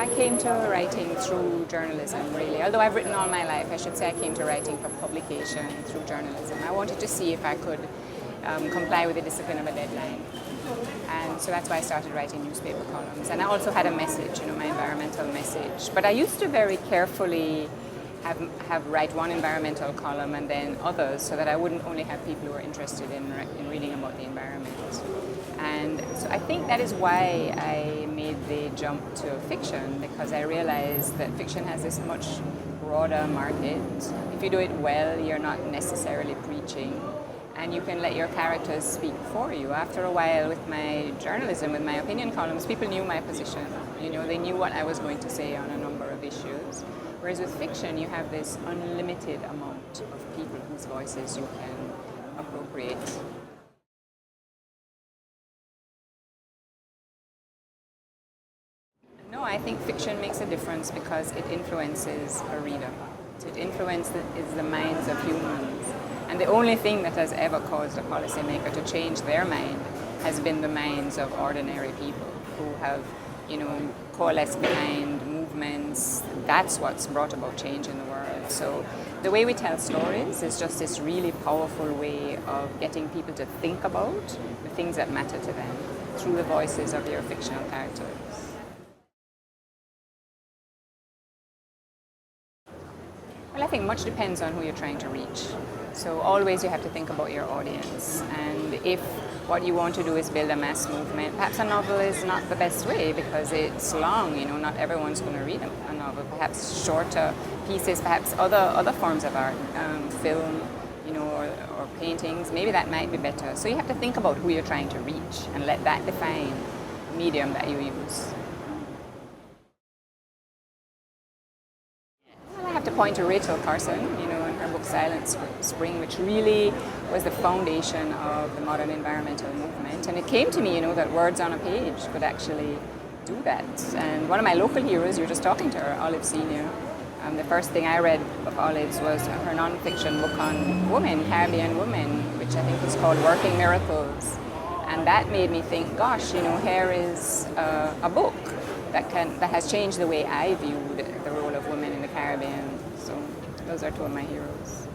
I came to writing through journalism, really. Although I've written all my life, I should say I came to writing for publication through journalism. I wanted to see if I could comply with the discipline of a deadline. And so that's why I started writing newspaper columns. And I also had a message, my environmental message. But I used to very carefully write one environmental column and then others, so that I wouldn't only have people who are interested in reading about the environment. And so I think that is why I made the jump to fiction, because I realized that fiction has this much broader market. If you do it well, you're not necessarily preaching, and you can let your characters speak for you. After a while, with my journalism, with my opinion columns, people knew my position. They knew what I was going to say on a number of issues. Whereas with fiction, you have this unlimited amount of people whose voices you can appropriate. No, I think fiction makes a difference because it influences a reader. It influences the minds of humans. And the only thing that has ever caused a policymaker to change their mind has been the minds of ordinary people who have, coalesced behind movements. That's what's brought about change in the world. So the way we tell stories is just this really powerful way of getting people to think about the things that matter to them through the voices of your fictional characters. Well, I think much depends on who you're trying to reach. So always you have to think about your audience. And if what you want to do is build a mass movement, perhaps a novel is not the best way because it's long. Not everyone's going to read a novel. Perhaps shorter pieces, perhaps other forms of art, film, or paintings. Maybe that might be better. So you have to think about who you're trying to reach and let that define the medium that you use. I have to point to Rachel Carson, and her book Silent Spring, which really was the foundation of the modern environmental movement. And it came to me, that words on a page could actually do that. And one of my local heroes, you were just talking to her, Olive Senior. The first thing I read of Olive's was her non-fiction book on women, Caribbean women, which I think was called Working Miracles. And that made me think, gosh, here is a book that has changed the way I viewed the role of women in the Caribbean. So those are two of my heroes.